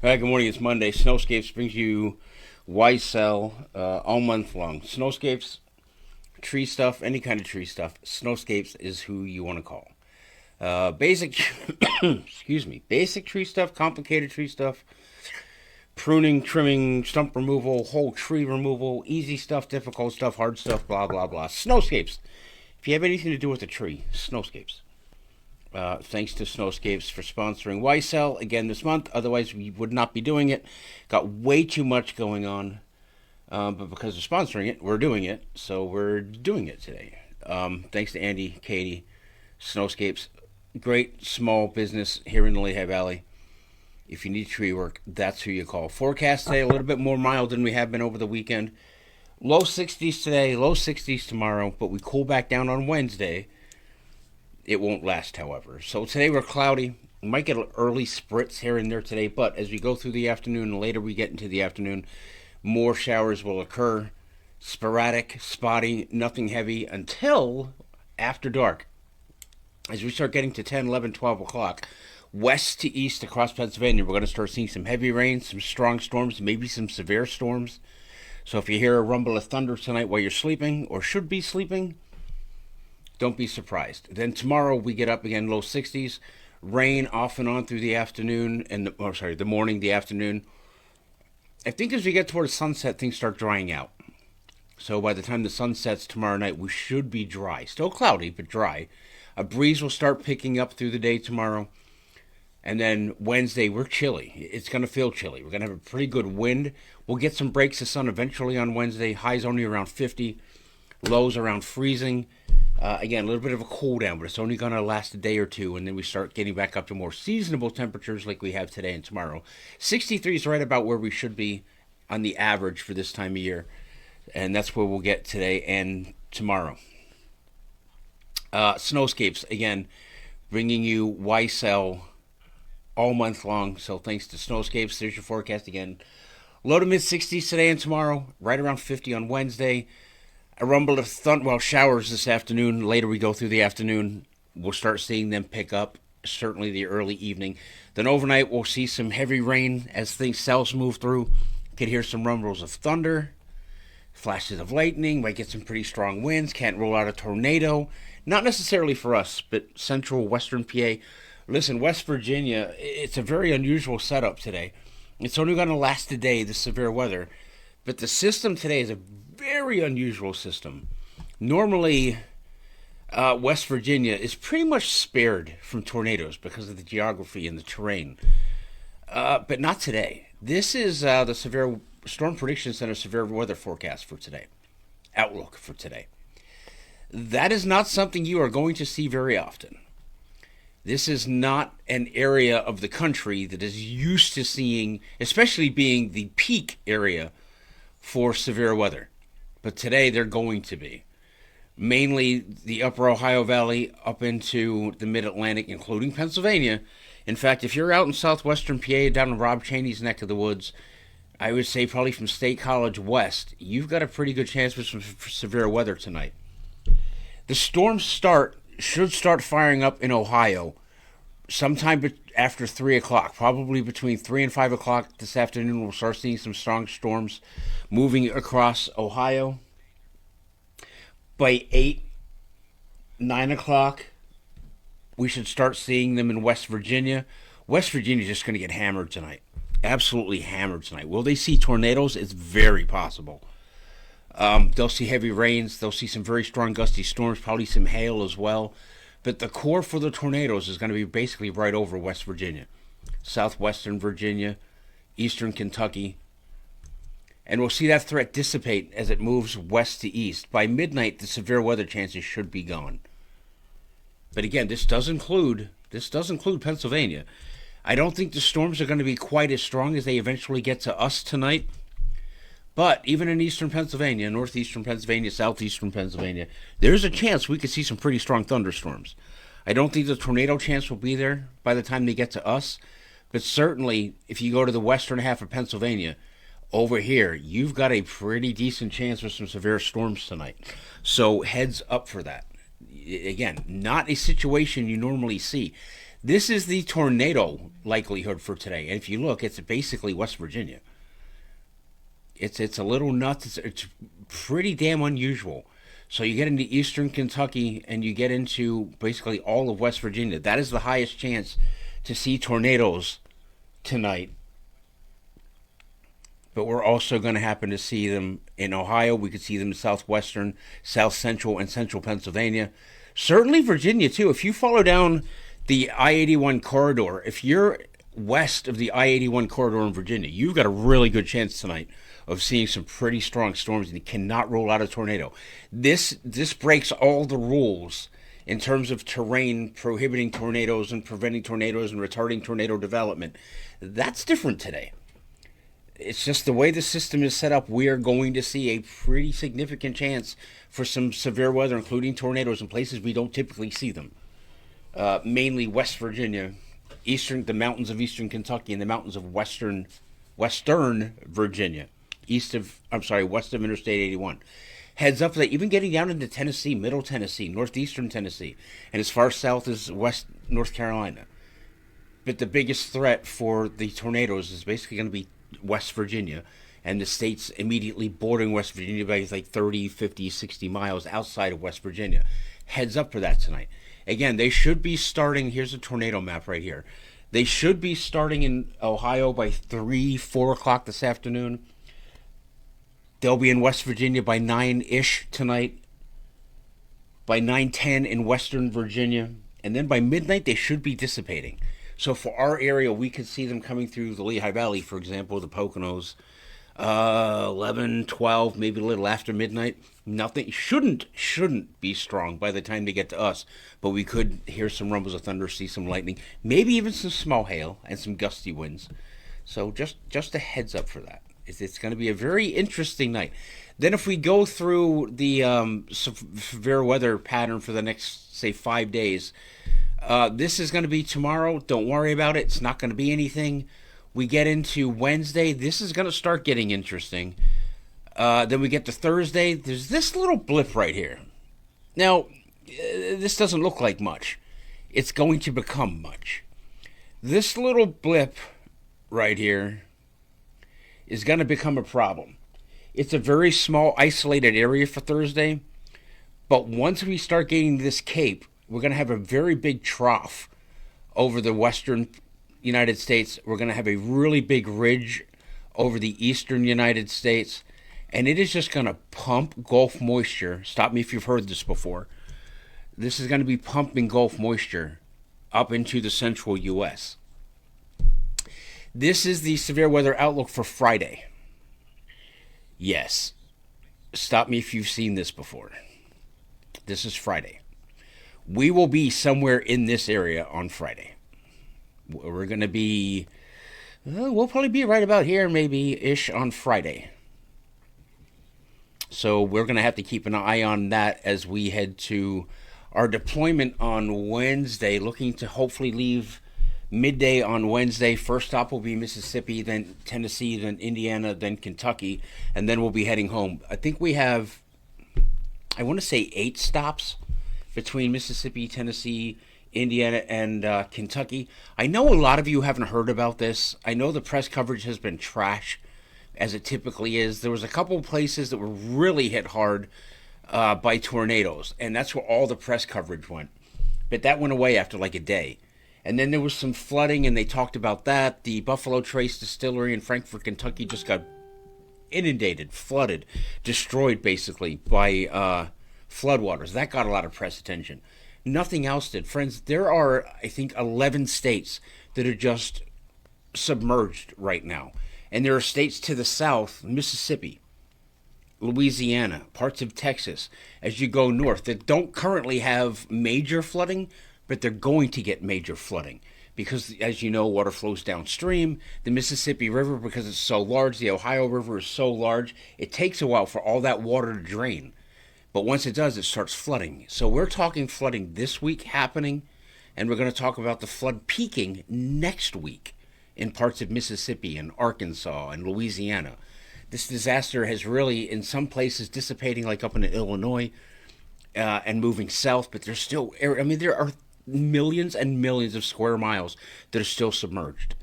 Hi, good morning. It's Monday. Snowscapes brings you Wycel all month long. Snowscapes, tree stuff, any kind of tree stuff. Snowscapes is who you want to call. Basic, excuse me, basic tree stuff, complicated tree stuff, pruning, trimming, stump removal, whole tree removal, easy stuff, difficult stuff, hard stuff, blah, blah, blah. Snowscapes. If you have anything to do with a tree, Snowscapes. Thanks to Snowscapes for sponsoring Wycel again this month. Otherwise, we would not be doing it. Got way too much going on. But because of sponsoring it, we're doing it. So we're doing it today. Thanks to Andy, Katie, Snowscapes. Great small business here in the Lehigh Valley. If you need tree work, that's who you call. Forecast today, a little bit more mild than we have been over the weekend. Low 60s today, low 60s tomorrow. But we cool back down on Wednesday. It won't last, however. So today we're cloudy. We might get early spritz here and there today, but as we go through the afternoon and later we get into the afternoon, more showers will occur. Sporadic, spotty, nothing heavy until after dark. As we start getting to 10, 11, 12 o'clock, west to east across Pennsylvania, we're going to start seeing some heavy rain, some strong storms, maybe some severe storms. So if you hear a rumble of thunder tonight while you're sleeping or should be sleeping, don't be surprised. Then tomorrow we get up again, low 60s. Rain off and on through the afternoon and the morning, the afternoon. I think as we get towards sunset, things start drying out. So by the time the sun sets tomorrow night, we should be dry. Still cloudy, but dry. A breeze will start picking up through the day tomorrow. And then Wednesday, we're chilly. It's going to feel chilly. We're going to have a pretty good wind. We'll get some breaks of sun eventually on Wednesday. Highs only around 50. Lows around freezing. Again, a little bit of a cool down, but it's only going to last a day or two, and then we start getting back up to more seasonable temperatures like we have today and tomorrow. 63 is right about where we should be on the average for this time of year, and that's where we'll get today and tomorrow. Snowscapes, again, bringing you Wycel all month long, so thanks to Snowscapes. There's your forecast again. Low to mid-60s today and tomorrow, right around 50 on Wednesday. A rumble of showers this afternoon. Later we go through the afternoon. We'll start seeing them pick up, certainly the early evening. Then overnight we'll see some heavy rain as cells move through. Could hear some rumbles of thunder, flashes of lightning, might get some pretty strong winds. Can't rule out a tornado. Not necessarily for us, but central western PA. Listen, West Virginia, it's a very unusual setup today. It's only going to last a day, the severe weather. But the system today is a very unusual system. Normally, West Virginia is pretty much spared from tornadoes because of the geography and the terrain. But not today. This is the Severe Storm Prediction Center severe weather forecast for today. Outlook for today. That is not something you are going to see very often. This is not an area of the country that is used to seeing, especially being the peak area for severe weather. But today they're going to be. Mainly the upper Ohio Valley up into the mid-Atlantic, including Pennsylvania. In fact, if you're out in southwestern PA, down in Rob Cheney's neck of the woods, I would say probably from State College west, you've got a pretty good chance for some severe weather tonight. The storms should start firing up in Ohio sometime after 3 o'clock, probably between 3 and 5 o'clock this afternoon. We'll start seeing some strong storms moving across Ohio. By 8, 9 o'clock, we should start seeing them in West Virginia. West Virginia is just going to get hammered tonight. Absolutely hammered tonight. Will they see tornadoes? It's very possible. They'll see heavy rains. They'll see some very strong gusty storms, probably some hail as well. But the core for the tornadoes is going to be basically right over West Virginia, southwestern Virginia, eastern Kentucky. And we'll see that threat dissipate as it moves west to east. By midnight, the severe weather chances should be gone. But again, this does include Pennsylvania. I don't think the storms are going to be quite as strong as they eventually get to us tonight. But even in eastern Pennsylvania, northeastern Pennsylvania, southeastern Pennsylvania, there's a chance we could see some pretty strong thunderstorms. I don't think the tornado chance will be there by the time they get to us. But certainly, if you go to the western half of Pennsylvania, over here, you've got a pretty decent chance for some severe storms tonight. So heads up for that. Again, not a situation you normally see. This is the tornado likelihood for today. And if you look, it's basically West Virginia. It's a little nuts. It's pretty damn unusual. So you get into eastern Kentucky and you get into basically all of West Virginia. That is the highest chance to see tornadoes tonight. But we're also going to happen to see them in Ohio. We could see them in southwestern, south central, and central Pennsylvania. Certainly Virginia, too. If you follow down the I-81 corridor, if you're west of the I-81 corridor in Virginia, you've got a really good chance tonight of seeing some pretty strong storms, and you cannot rule out a tornado. This breaks all the rules in terms of terrain prohibiting tornadoes and preventing tornadoes and retarding tornado development. That's different today. It's just the way the system is set up, we are going to see a pretty significant chance for some severe weather, including tornadoes in places we don't typically see them. Mainly West Virginia, the mountains of eastern Kentucky, and the mountains of western Virginia, west of Interstate 81. Heads up that even getting down into Tennessee, Middle Tennessee, northeastern Tennessee, and as far south as West North Carolina. But the biggest threat for the tornadoes is basically going to be West Virginia and the states immediately bordering West Virginia by like 30, 50, 60 miles outside of West Virginia. Heads up for that tonight. Again, they should be starting, here's a tornado map right here. They should be starting in Ohio by 3, 4 o'clock this afternoon. They'll be in West Virginia by 9-ish tonight. By 9:10 in Western Virginia. And then by midnight, they should be dissipating. So for our area, we could see them coming through the Lehigh Valley, for example, the Poconos, 11, 12, maybe a little after midnight. Nothing shouldn't be strong by the time they get to us, but we could hear some rumbles of thunder, see some lightning, maybe even some small hail and some gusty winds. So just a heads up for that. It's going to be a very interesting night. Then if we go through the severe weather pattern for the next, say, 5 days, this is going to be tomorrow. Don't worry about it. It's not going to be anything. We get into Wednesday. This is going to start getting interesting. Then we get to Thursday. There's this little blip right here. Now, this doesn't look like much. It's going to become much. This little blip right here is going to become a problem. It's a very small, isolated area for Thursday. But once we start getting this cape, we're going to have a very big trough over the western United States. We're going to have a really big ridge over the eastern United States. And it is just going to pump Gulf moisture. Stop me if you've heard this before. This is going to be pumping Gulf moisture up into the central U.S. This is the severe weather outlook for Friday. Yes. Stop me if you've seen this before. This is Friday. We will be somewhere in this area on Friday. We're going to be, we'll probably be right about here, maybe-ish on Friday. So we're going to have to keep an eye on that as we head to our deployment on Wednesday, looking to hopefully leave midday on Wednesday. First stop will be Mississippi, then Tennessee, then Indiana, then Kentucky, and then we'll be heading home. I think we have, I want to say 8 stops between Mississippi, Tennessee, Indiana, and Kentucky. I know a lot of you haven't heard about this. I know the press coverage has been trash, as it typically is. There was a couple of places that were really hit hard by tornadoes, and that's where all the press coverage went. But that went away after like a day. And then there was some flooding, and they talked about that. The Buffalo Trace Distillery in Frankfort, Kentucky just got inundated, flooded, destroyed basically by floodwaters. That got a lot of press attention. Nothing else did. Friends, there are, I think, 11 states that are just submerged right now. And there are states to the south, Mississippi, Louisiana, parts of Texas, as you go north, that don't currently have major flooding, but they're going to get major flooding. Because, as you know, water flows downstream. The Mississippi River, because it's so large, the Ohio River is so large, it takes a while for all that water to drain. But once it does, it starts flooding. So we're talking flooding this week happening, and we're going to talk about the flood peaking next week in parts of Mississippi and Arkansas and Louisiana. This disaster has really, in some places, dissipating, like up in Illinois, and moving south. But there's still, I mean, there are millions and millions of square miles that are still submerged.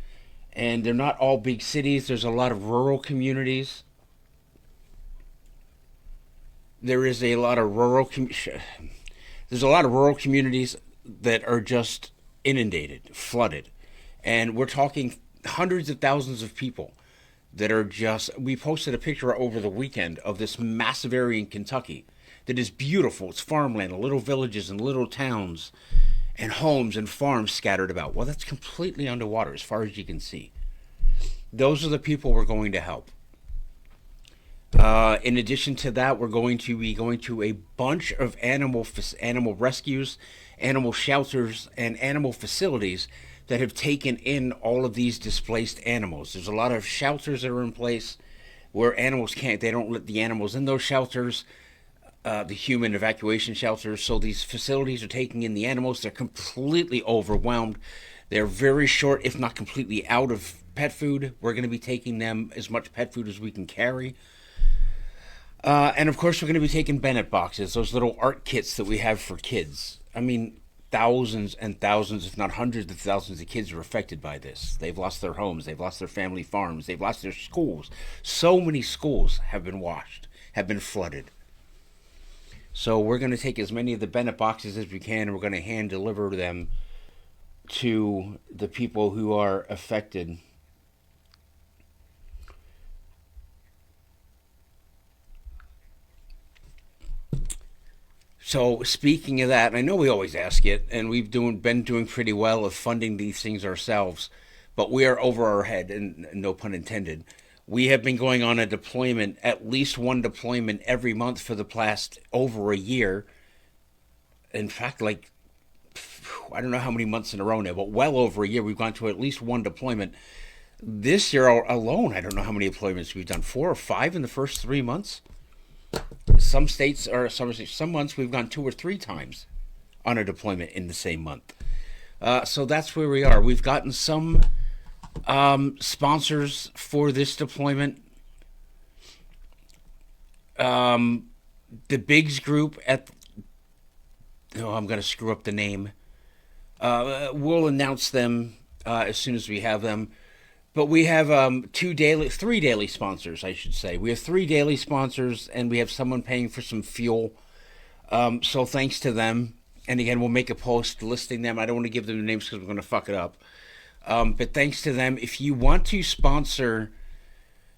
And they're not all big cities. There's a lot of rural communities. There is a lot of rural there's a lot of rural communities that are just inundated, flooded. And we're talking hundreds of thousands of people that are just. We posted a picture over the weekend of this massive area in Kentucky that is beautiful. It's farmland, little villages and little towns and homes and farms scattered about. Well, that's completely underwater as far as you can see. Those are the people we're going to help. In addition to that, we're going to be going to a bunch of animal rescues, animal shelters, and animal facilities that have taken in all of these displaced animals. There's a lot of shelters that are in place where animals can't. They don't let the animals in those shelters. The human evacuation shelters. So these facilities are taking in the animals. They're completely overwhelmed. They're very short, if not completely out of pet food. We're going to be taking them as much pet food as we can carry. And of course, we're going to be taking Bennett boxes, those little art kits that we have for kids. I mean, thousands and thousands, if not hundreds of thousands of kids are affected by this. They've lost their homes. They've lost their family farms. They've lost their schools. So many schools have been washed, have been flooded. So we're going to take as many of the Bennett boxes as we can, and we're going to hand deliver them to the people who are affected. So speaking of that, I know we always ask it, and been doing pretty well of funding these things ourselves, but we are over our head, and no pun intended. We have been going on a deployment, at least one deployment every month for the past over a year. In fact, like, I don't know how many months in a row now, but well over a year, we've gone to at least one deployment. This year alone, I don't know how many deployments we've done, 4 or 5 in the first 3 months. Some states or some months we've gone 2 or 3 times on a deployment in the same month. So that's where we are. We've gotten some sponsors for this deployment. The Biggs group at I'm going to screw up the name. We'll announce them as soon as we have them. But we have 3 daily sponsors, I should say. We have 3 daily sponsors, and we have someone paying for some fuel. So thanks to them. And again, we'll make a post listing them. I don't want to give them the names because we're going to fuck it up. But thanks to them. If you want to sponsor,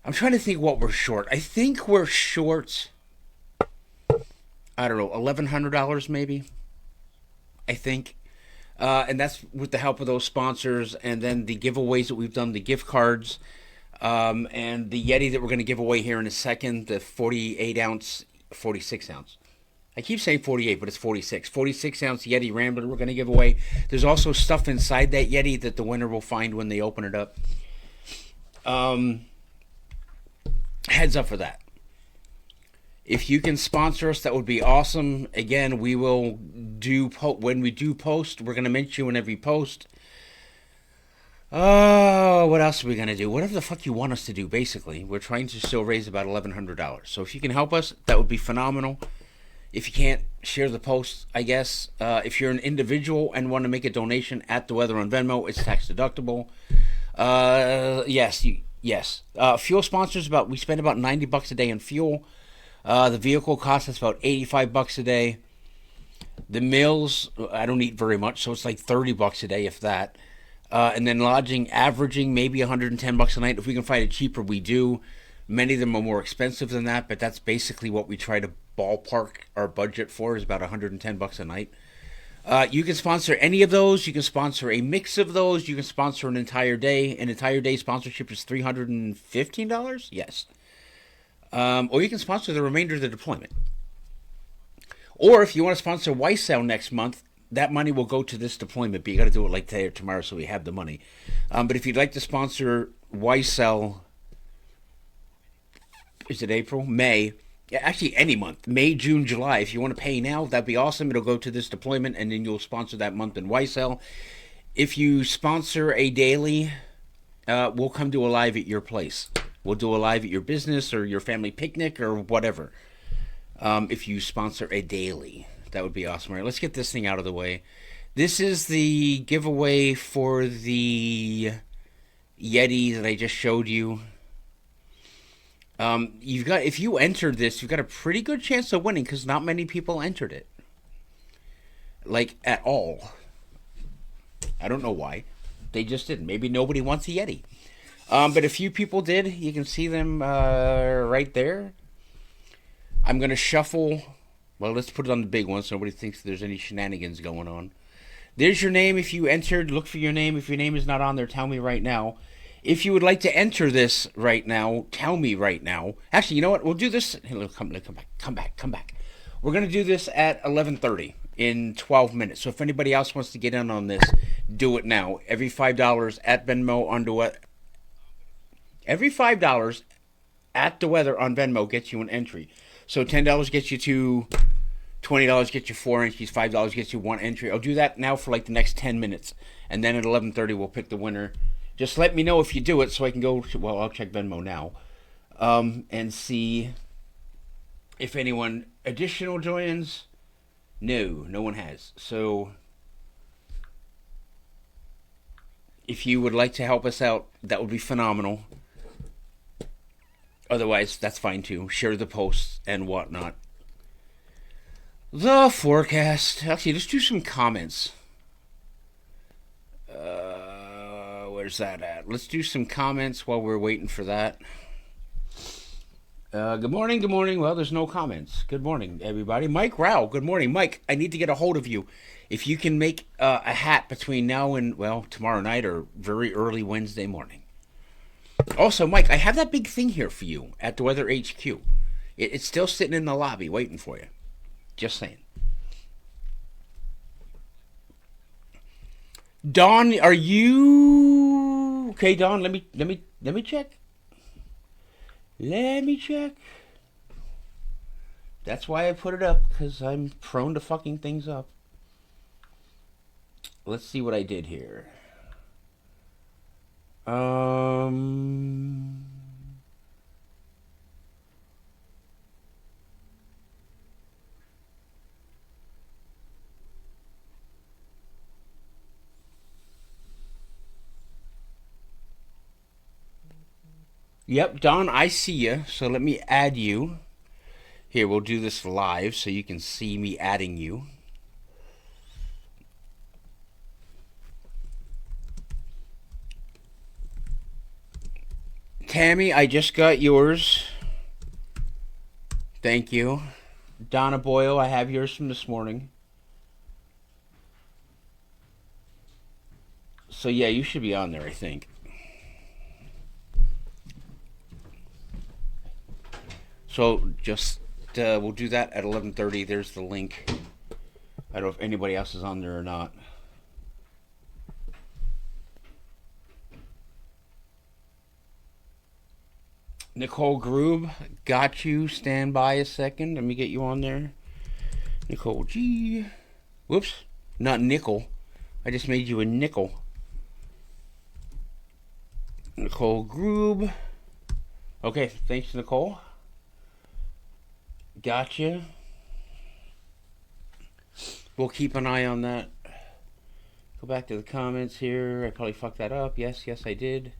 I'm trying to think what we're short. I think we're short, I don't know, $1,100 maybe. I think. And that's with the help of those sponsors, and then the giveaways that we've done, the gift cards, and the Yeti that we're going to give away here in a second, the 46 ounce. I keep saying 48, but it's 46 ounce Yeti Rambler we're going to give away. There's also stuff inside that Yeti that the winner will find when they open it up. Heads up for that. If you can sponsor us, that would be awesome. Again, we will when we do post, we're going to mention you in every post. Oh, what else are we going to do? Whatever the fuck you want us to do, basically. We're trying to still raise about $1,100. So if you can help us, that would be phenomenal. If you can't, share the post, I guess. If you're an individual and want to make a donation at The Weather on Venmo, it's tax deductible. Yes. Fuel sponsors, we spend about $90 a day on fuel. The vehicle costs us about $85 a day. The meals, I don't eat very much, so it's like $30 a day, if that. And then lodging, averaging maybe $110 a night. If we can find it cheaper, we do. Many of them are more expensive than that, but that's basically what we try to ballpark our budget for, is about $110 a night. You can sponsor any of those. You can sponsor a mix of those. You can sponsor an entire day. An entire day sponsorship is $315? Yes. Or you can sponsor the remainder of the deployment. Or if you want to sponsor Wycel next month, that money will go to this deployment, but you got to do it like today or tomorrow so we have the money. But if you'd like to sponsor Wycel, is it April? May? Yeah, actually any month. May, June, July. If you want to pay now, that'd be awesome. It'll go to this deployment, and then you'll sponsor that month in Wycel. If you sponsor a daily, we'll come do a live at your place. We'll do a live at your business or your family picnic or whatever. If you sponsor a daily, that would be awesome. All right, let's get this thing out of the way. This is the giveaway for the Yeti that I just showed you. You've got if you entered this, you've got a pretty good chance of winning because not many people entered it, like at all. I don't know why. They just didn't. Maybe nobody wants a Yeti. But a few people did. You can see them right there. I'm gonna shuffle. Well, let's put it on the big one so nobody thinks there's any shenanigans going on. There's your name. If you entered, look for your name. If your name is not on there, tell me right now. If you would like to enter this right now, tell me right now. Actually, you know what? We'll do this. Hey, look, come back, come back. We're gonna do this at 11:30 in 12 minutes. So if anybody else wants to get in on this, do it now. Every $5 at Venmo on the every $5 at the weather on Venmo gets you an entry. So $10 gets you to $20 gets you 4 entries, $5 gets you 1 entry. I'll do that now for like the next 10 minutes, and then at 11:30 we'll pick the winner. Just let me know if you do it so I can go. Well, I'll check Venmo now, and see if anyone additional joins. No, no one has. So if you would like to help us out, that would be phenomenal. Otherwise, that's fine too. Share the posts and whatnot. The forecast. Actually, let's do some comments. Where's that at? Let's do some comments while we're waiting for that. Good morning, good morning. Well, there's no comments. Good morning, everybody. Mike Rao, good morning. Mike, I need to get a hold of you. If you can make a hat between now and, well, tomorrow night or very early Wednesday morning. Also, Mike, I have that big thing here for you at the Weather HQ. It's still sitting in the lobby waiting for you. Just saying. Dawn, are you okay? Dawn, let me check. Let me check. That's why I put it up, because I'm prone to fucking things up. Let's see what I did here. Yep, Don, I see you. So let me add you. Here, we'll do this live so you can see me adding you. Tammy, I just got yours. Thank you. Donna Boyle, I have yours from this morning. So yeah, you should be on there, I think. So just we'll do that at 11:30. There's the link. I don't know if anybody else is on there or not. Nicole Groob, got you. Stand by a second. Let me get you on there. Nicole G. Whoops, not nickel. I just made you a nickel. Nicole Groob. Okay, thanks, Nicole. Gotcha. We'll keep an eye on that. Go back to the comments here. I probably fucked that up. Yes, I did.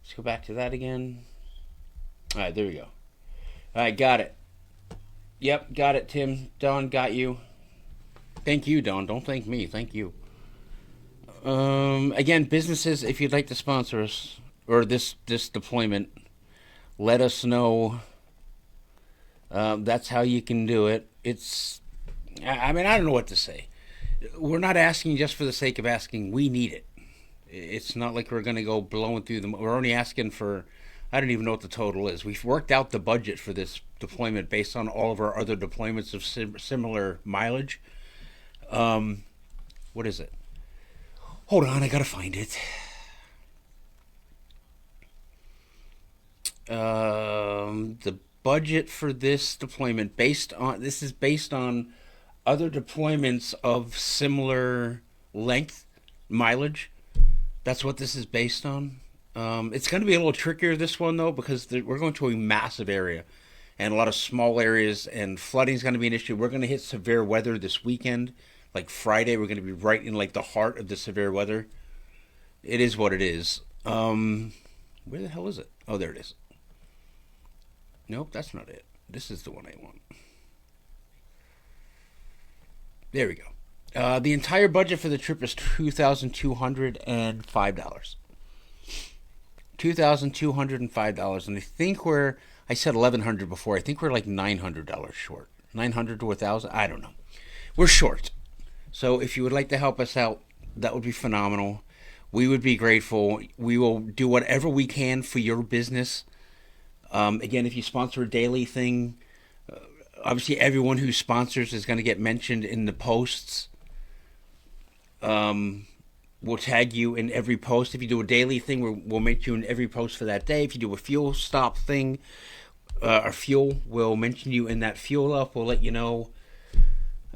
Let's go back to that again. Alright, there we go. Alright, got it. Yep, got it, Tim. Don, got you. Thank you, Don. Don't thank me. Thank you. Again, businesses, if you'd like to sponsor us, or this deployment, let us know. That's how you can do it. I mean, I don't know what to say. We're not asking just for the sake of asking. We need it. It's not like we're going to go blowing through them. We're only asking for, I don't even know what the total is. We've worked out the budget for this deployment based on all of our other deployments of similar mileage. What is it? Hold on, I got to find it. The budget for this deployment this is based on other deployments of similar length mileage. That's what this is based on. It's going to be a little trickier, this one, though, because we're going to a massive area and a lot of small areas, and flooding is going to be an issue. We're going to hit severe weather this weekend, like Friday, we're going to be right in like the heart of the severe weather. It is what it is. Where the hell is it? Oh, there it is. Nope, that's not it. This is the one I want. There we go. The entire budget for the trip is $2,205. $2,205, and I think I said 1,100 before. I think we're like $900 short. 900 to 1,000. I don't know. We're short. So if you would like to help us out, that would be phenomenal. We would be grateful. We will do whatever we can for your business. Again, if you sponsor a daily thing, obviously everyone who sponsors is going to get mentioned in the posts. We'll tag you in every post. If you do a daily thing, we'll mention you in every post for that day. If you do a fuel stop thing, or fuel, we'll mention you in that fuel up. We'll let you know.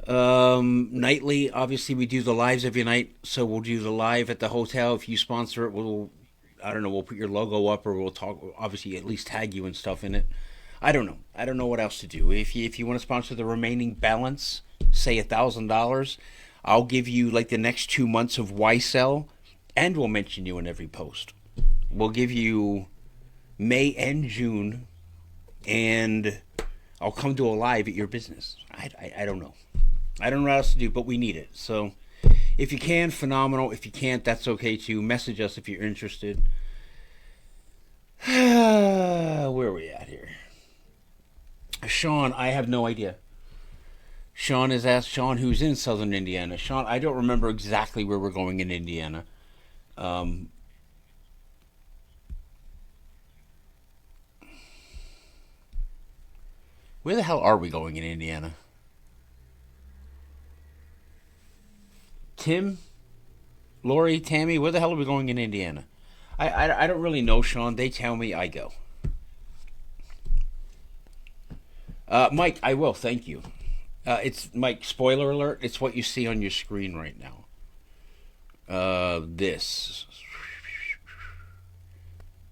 Nightly, obviously, we do the lives every night, so we'll do the live at the hotel. If you sponsor it, we'll put your logo up, or we'll talk. Obviously, at least tag you and stuff in it. I don't know. I don't know what else to do. If you want to sponsor the remaining balance, say $1,000. I'll give you like the next 2 months of Wycel, and we'll mention you in every post. We'll give you May and June, and I'll come to a live at your business. I don't know. I don't know what else to do, but we need it. So if you can, phenomenal. If you can't, that's okay too. Message us if you're interested. Where are we at here? Sean, I have no idea. Sean has asked, Sean, who's in southern Indiana. Sean, I don't remember exactly where we're going in Indiana. Where the hell are we going in Indiana? Tim, Lori, Tammy, where the hell are we going in Indiana? I don't really know, Sean. They tell me, I go. Mike, I will. Thank you. It's Mike. Spoiler alert! It's what you see on your screen right now. This.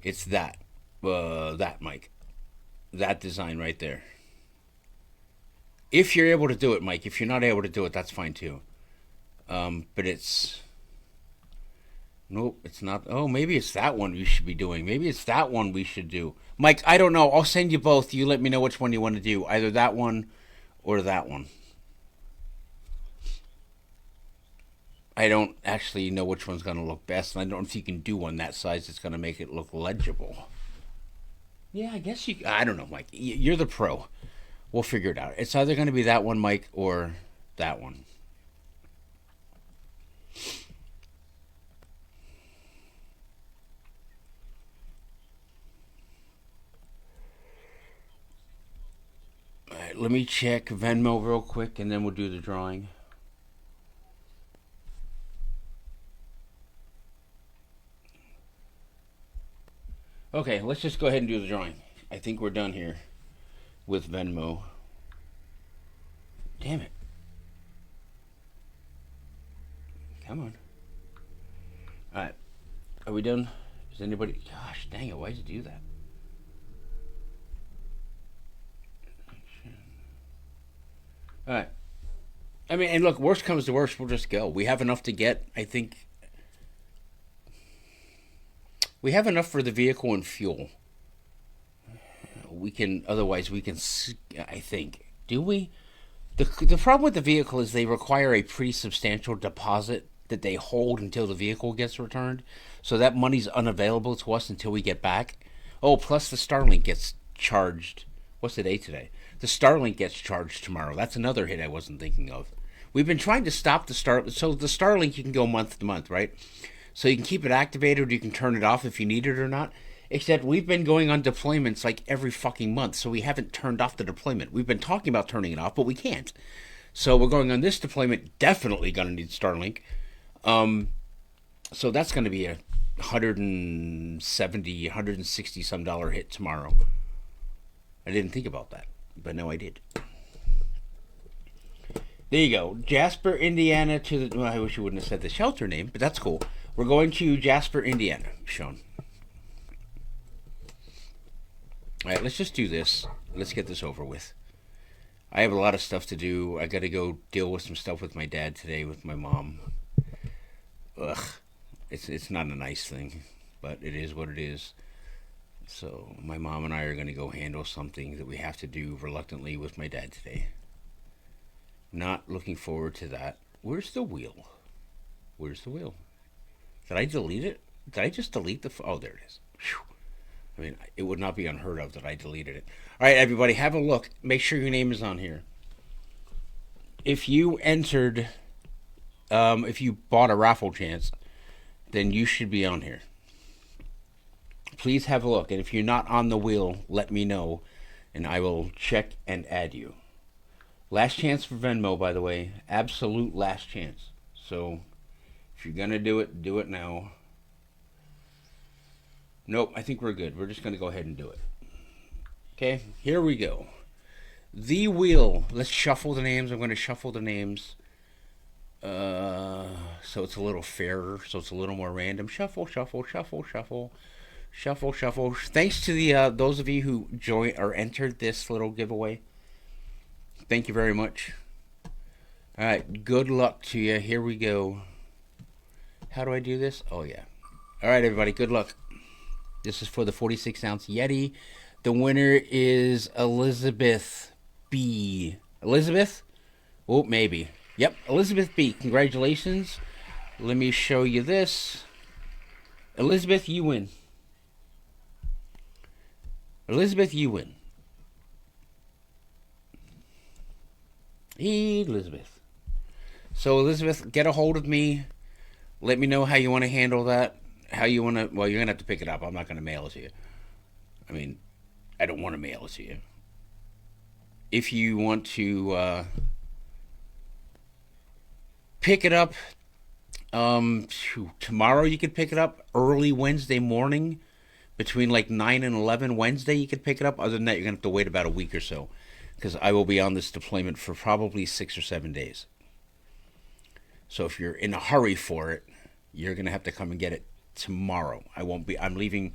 It's that. That Mike. That design right there. If you're able to do it, Mike. If you're not able to do it, that's fine too. But it's. Nope, it's not. Oh, maybe it's that one we should be doing. Maybe it's that one we should do. Mike, I don't know. I'll send you both. You let me know which one you want to do. Either that one or that one. I don't actually know which one's going to look best, and I don't know if you can do one that size that's going to make it look legible. Yeah, I guess you. I don't know, Mike. You're the pro. We'll figure it out. It's either going to be that one, Mike, or that one. Alright, let me check Venmo real quick, and then we'll do the drawing. Okay, let's just go ahead and do the drawing. I think we're done here with Venmo. Damn it. Come on. Alright. Are we done? Is anybody... Gosh, dang it. Why'd you do that? Alright. I mean, and look, worst comes to worst, we'll just go. We have enough to get, I think... We have enough for the vehicle and fuel. Otherwise we can, I think. Do we? The problem with the vehicle is they require a pretty substantial deposit that they hold until the vehicle gets returned. So that money's unavailable to us until we get back. Oh, plus the Starlink gets charged. What's the date today? The Starlink gets charged tomorrow. That's another hit I wasn't thinking of. We've been trying to stop the Starlink. So the Starlink, you can go month to month, right? So you can keep it activated or you can turn it off if you need it or not. Except we've been going on deployments like every fucking month, so we haven't turned off the deployment. We've been talking about turning it off, but we can't. So we're going on this deployment, definitely going to need Starlink. So that's going to be a $170, $160 some dollar hit tomorrow. I didn't think about that, but now I did. There you go. Jasper, Indiana to the... Well, I wish you wouldn't have said the shelter name, but that's cool. We're going to Jasper, Indiana, Sean. Alright, let's just do this. Let's get this over with. I have a lot of stuff to do. I got to go deal with some stuff with my dad today, with my mom. Ugh, it's not a nice thing, but it is what it is. So my mom and I are going to go handle something that we have to do reluctantly with my dad today. Not looking forward to that. Where's the wheel? Where's the wheel? Did I delete it? Did I just delete the? Oh, there it is. Whew. I mean, it would not be unheard of that I deleted it. All right, everybody, have a look. Make sure your name is on here. If you entered, if you bought a raffle chance, then you should be on here. Please have a look. And if you're not on the wheel, let me know, and I will check and add you. Last chance for Venmo, by the way. Absolute last chance. So if you're going to do it now. Nope, I think we're good. We're just going to go ahead and do it. Okay, here we go. The wheel. Let's shuffle the names. I'm going to shuffle the names. So it's a little fairer. So it's a little more random. Shuffle, shuffle, shuffle, shuffle. Shuffle, shuffle. Thanks to the those of you who joined or entered this little giveaway. Thank you very much. All right, good luck to you. Here we go. How do I do this? Oh, yeah. All right, everybody, good luck. This is for the 46-ounce Yeti. The winner is Elizabeth B. Elizabeth? Oh, maybe. Yep, Elizabeth B. Congratulations. Let me show you this. Elizabeth, you win. Elizabeth, you win. Elizabeth. So, Elizabeth, get a hold of me. Let me know how you want to handle that. How you want to... Well, you're going to have to pick it up. I'm not going to mail it to you. I mean, I don't want to mail it to you. If you want to pick it up, tomorrow you could pick it up. Early Wednesday morning, between like 9 and 11 Wednesday, you could pick it up. Other than that, you're going to have to wait about a week or so, because I will be on this deployment for probably 6 or 7 days. So if you're in a hurry for it, you're going to have to come and get it tomorrow. I won't be. I'm leaving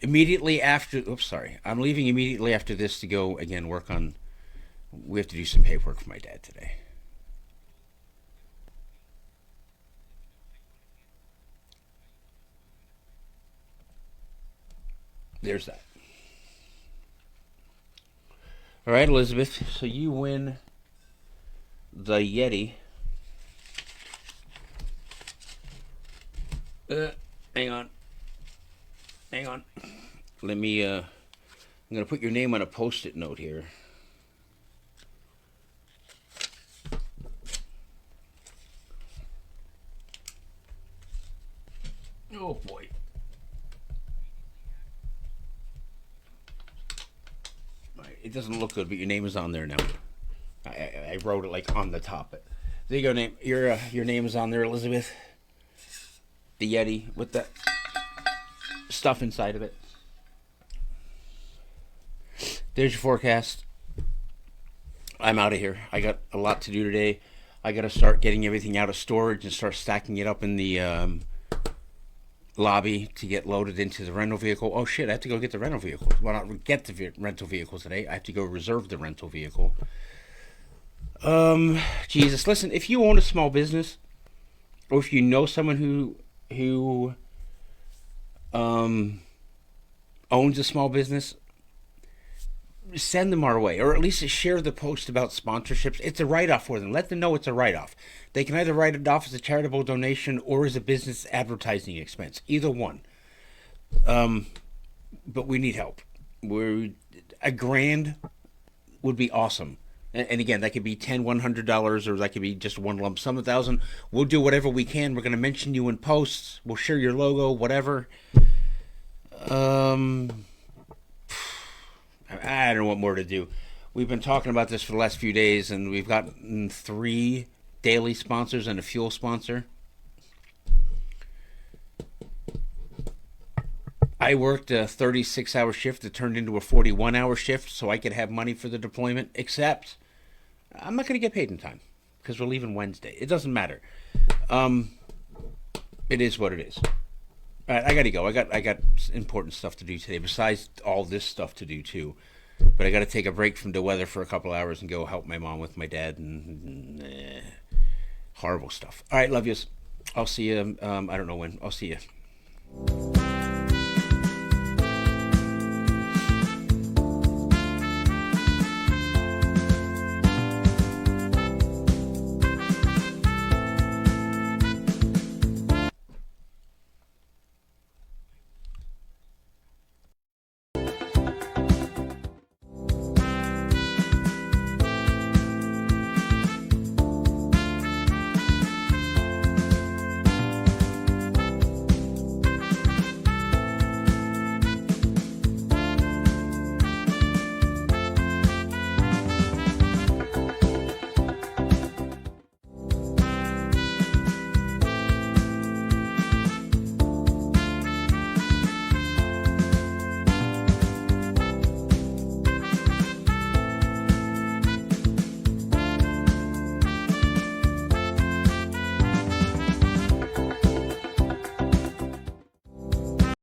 immediately after. Oops, sorry. I'm leaving immediately after this to go again work on. We have to do some paperwork for my dad today. There's that. All right, Elizabeth. So you win the Yeti. Hang on. Hang on. Let me, I'm going to put your name on a Post-it note here. Oh, boy. It doesn't look good, but your name is on there now. I wrote it like on the top. There you go, name. Your name is on there, Elizabeth. The Yeti with the stuff inside of it. There's your forecast. I'm out of here. I got a lot to do today. I got to start getting everything out of storage and start stacking it up in the lobby to get loaded into the rental vehicle. Oh shit, I have to go get the rental vehicle. Well, not get the rental vehicle today. I have to go reserve the rental vehicle. Jesus, listen, if you own a small business, or if you know someone who owns a small business, send them our way, or at least share the post about sponsorships. It's a write-off for them. Let them know it's a write-off. They can either write it off as a charitable donation or as a business advertising expense. Either one. But we need help. $1,000 would be awesome. And again, that could be $10, $100, or that could be just one lump sum, 1,000. We'll do whatever we can. We're going to mention you in posts. We'll share your logo, whatever. I don't know what more to do. We've been talking about this for the last few days, and we've gotten 3 daily sponsors and a fuel sponsor. I worked a 36-hour shift that turned into a 41-hour shift so I could have money for the deployment, except I'm not going to get paid in time because we're leaving Wednesday. It doesn't matter. It is what it is. All right, I got to go. I got important stuff to do today besides all this stuff to do too. But I got to take a break from the weather for a couple hours and go help my mom with my dad and horrible stuff. All right, love yous. I'll see you. I don't know when. I'll see you.